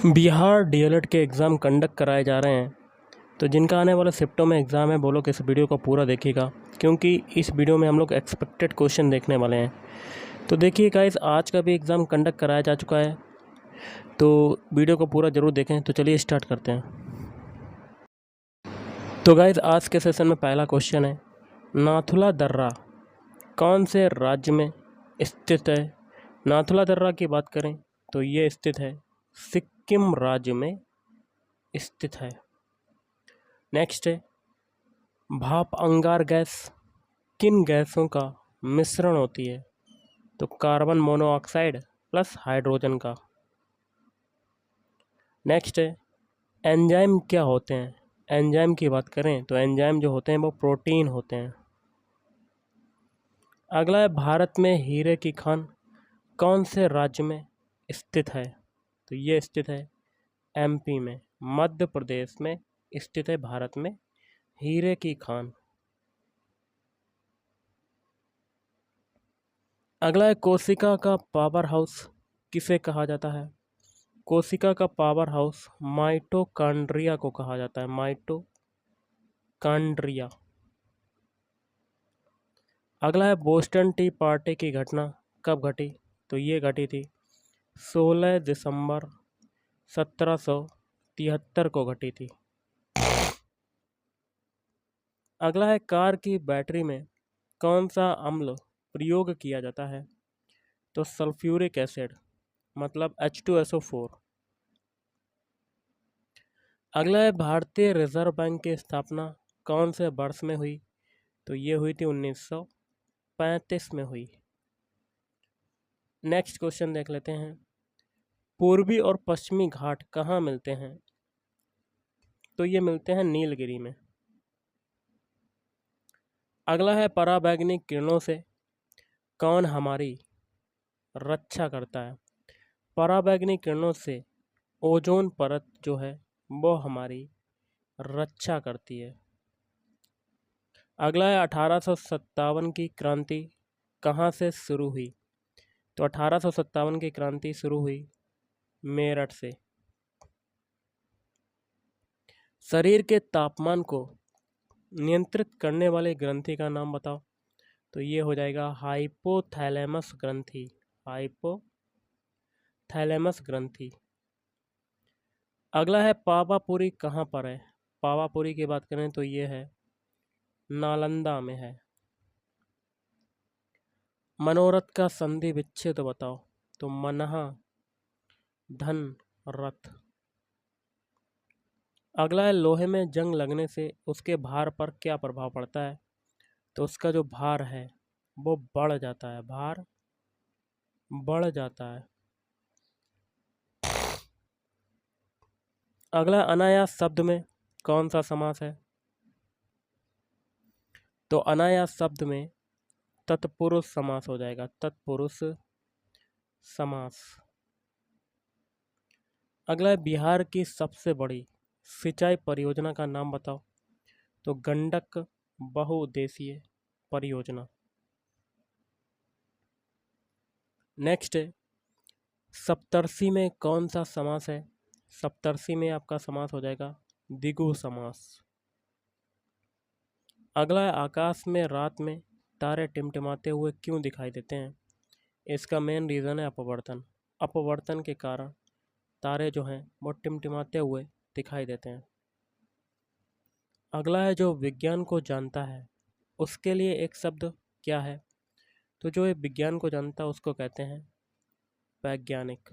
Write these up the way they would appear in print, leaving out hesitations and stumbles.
Bihar DElEd के exam conduct कराए जा रहे हैं। तो जिनका आने वाला शिफ्टों में एग्ज़ाम है वो लोग इस वीडियो को पूरा देखिएगा, क्योंकि इस वीडियो में हम लोग एक्सपेक्टेड क्वेश्चन देखने वाले हैं। तो देखिए गाइस, आज का भी एग्ज़ाम कंडक्ट कराया जा चुका है, तो वीडियो को पूरा ज़रूर देखें। तो चलिए स्टार्ट करते हैं। तो गाइस, आज के सेशन में पहला क्वेश्चन है, नाथुला दर्रा कौन से राज्य में स्थित है? नाथुला दर्रा की बात करें तो ये स्थित है सिक्किम राज्य में स्थित है। नेक्स्ट है, भाप अंगार गैस किन गैसों का मिश्रण होती है? तो कार्बन मोनोऑक्साइड प्लस हाइड्रोजन का। नेक्स्ट है, एंजाइम क्या होते हैं? एंजाइम की बात करें तो एंजाइम जो होते हैं वो प्रोटीन होते हैं। अगला है, भारत में हीरे की खान कौन से राज्य में स्थित है? तो ये स्थित है एमपी में, मध्य प्रदेश में स्थित है भारत में हीरे की खान। अगला है, कोशिका का पावर हाउस किसे कहा जाता है? कोशिका का पावर हाउस माइटोकॉन्ड्रिया को कहा जाता है, माइटोकॉन्ड्रिया। अगला है, बोस्टन टी पार्टी की घटना कब घटी? तो ये घटी थी 16 दिसंबर 1773 को घटी थी। अगला है, कार की बैटरी में कौन सा अम्ल प्रयोग किया जाता है? तो सल्फ्यूरिक एसिड, मतलब H2SO4। अगला है, भारतीय रिजर्व बैंक की स्थापना कौन से वर्ष में हुई? तो ये हुई थी 1935 में हुई। नेक्स्ट क्वेश्चन देख लेते हैं, पूर्वी और पश्चिमी घाट कहाँ मिलते हैं? तो ये मिलते हैं नीलगिरी में। अगला है, पराबैंगनी किरणों से कौन हमारी रक्षा करता है? पराबैंगनी किरणों से ओजोन परत जो है वो हमारी रक्षा करती है। अगला है, 1857 की क्रांति कहाँ से शुरू हुई? तो 1857 की क्रांति शुरू हुई मेरठ से। शरीर के तापमान को नियंत्रित करने वाले ग्रंथि का नाम बताओ? तो ये हो जाएगा हाइपोथैलेमस ग्रंथि, हाइपोथैलेमस ग्रंथि। अगला है, पावापुरी कहाँ पर है? पावापुरी की बात करें तो ये है नालंदा में है। मनोरथ का संधि विच्छेद बताओ? तो मनहा धन रथ। अगला है, लोहे में जंग लगने से उसके भार पर क्या प्रभाव पड़ता है? तो उसका जो भार है वो बढ़ जाता है, भार बढ़ जाता है। अगला, अनायास शब्द में कौन सा समास है? तो अनायास शब्द में तत्पुरुष समास हो जाएगा, तत्पुरुष समास। अगला है, बिहार की सबसे बड़ी सिंचाई परियोजना का नाम बताओ? तो गंडक बहुउद्देशीय परियोजना। नेक्स्ट है, सप्तर्षि में कौन सा समास है? सप्तर्षि में आपका समास हो जाएगा द्विगु समास। अगला है, आकाश में रात में तारे टिमटिमाते हुए क्यों दिखाई देते हैं? इसका मेन रीज़न है अपवर्तन। अपवर्तन के कारण तारे जो हैं वो टिमटिमाते हुए दिखाई देते हैं। अगला है, जो विज्ञान को जानता है उसके लिए एक शब्द क्या है? तो जो ये विज्ञान को जानता है उसको कहते हैं वैज्ञानिक।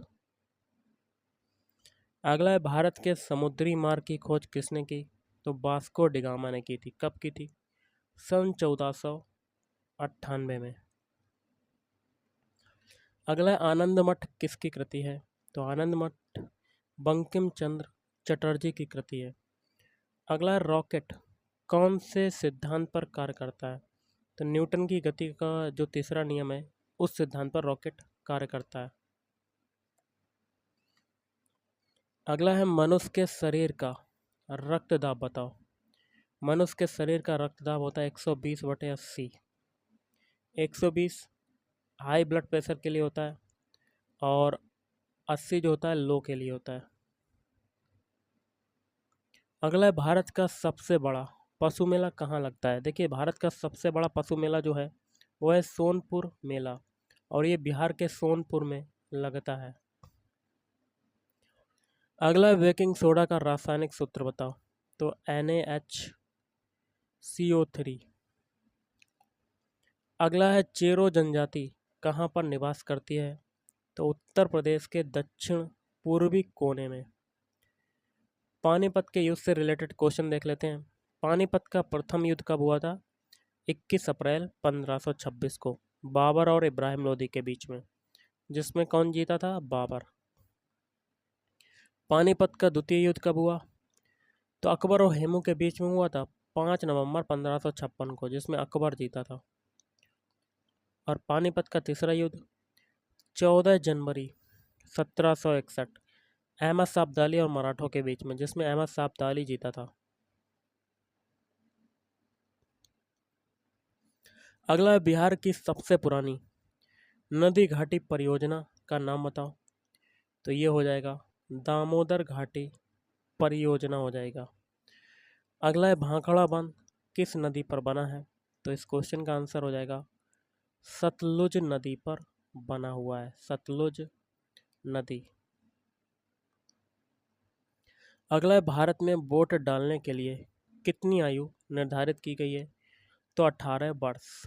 अगला है, भारत के समुद्री मार्ग की खोज किसने की? तो वास्को डिगामा ने की थी। कब की थी? सन 1498 में। अगला है, आनंद मठ किसकी कृति है? तो आनंद मठ बंकिम चंद्र चटर्जी की कृति है। अगला है, रॉकेट कौन से सिद्धांत पर कार्य करता है? तो न्यूटन की गति का जो तीसरा नियम है उस सिद्धांत पर रॉकेट कार्य करता है। अगला है, मनुष्य के शरीर का रक्तदाब बताओ? मनुष्य के शरीर का रक्तदाब होता है 120/80। 120 हाई ब्लड प्रेशर के लिए होता है और 80 जो होता है लो के लिए होता है। अगला है भारत का सबसे बड़ा पशु मेला कहाँ लगता है। देखिए भारत का सबसे बड़ा पशु मेला जो है वो है सोनपुर मेला, और ये बिहार के सोनपुर में लगता है। अगला है बेकिंग सोडा का रासायनिक सूत्र बताओ। तो NaHCO3। अगला है चेरो जनजाति कहाँ पर निवास करती है। तो उत्तर प्रदेश के दक्षिण पूर्वी कोने में। पानीपत के युद्ध से रिलेटेड क्वेश्चन देख लेते हैं। पानीपत का प्रथम युद्ध कब हुआ था। 21 अप्रैल 1526 को बाबर और इब्राहिम लोदी के बीच में, जिसमें कौन जीता था, बाबर। पानीपत का द्वितीय युद्ध कब हुआ। तो अकबर और हेमू के बीच में हुआ था 5 नवंबर 1556 को, जिसमें अकबर जीता था। और पानीपत का तीसरा युद्ध 14 जनवरी 1761 अहमद शाह अब्दाली और मराठों के बीच में, जिसमें अहमद शाह अब्दाली जीता था। अगला है बिहार की सबसे पुरानी नदी घाटी परियोजना का नाम बताओ। तो ये हो जाएगा दामोदर घाटी परियोजना हो जाएगा। अगला है भाखड़ा बांध किस नदी पर बना है। तो इस क्वेश्चन का आंसर हो जाएगा सतलुज नदी पर बना हुआ है, सतलुज नदी। अगला है भारत में वोट डालने के लिए कितनी आयु निर्धारित की गई है। तो 18 वर्ष।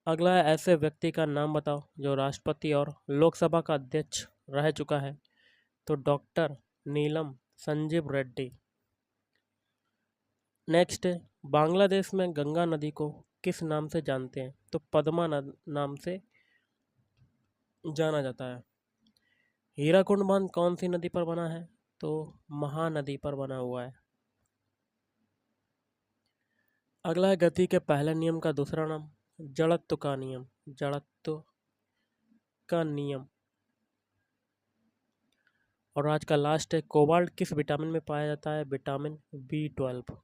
अगला है ऐसे व्यक्ति का नाम बताओ जो राष्ट्रपति और लोकसभा का अध्यक्ष रह चुका है। तो डॉक्टर नीलम संजीव रेड्डी। नेक्स्ट है बांग्लादेश में गंगा नदी को किस नाम से जानते हैं। तो पद्मा नाम से जाना जाता है। हीराकुंड बांध कौन सी नदी पर बना है। तो महानदी पर बना हुआ है। अगला है गति के पहले नियम का दूसरा नाम जड़त्व का नियम, जड़त्व का नियम। और आज का लास्ट है कोबाल्ट किस विटामिन में पाया जाता है। Vitamin B12।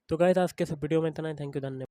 तो गाइस आज के इस वीडियो में इतना ही। थैंक यू, धन्यवाद।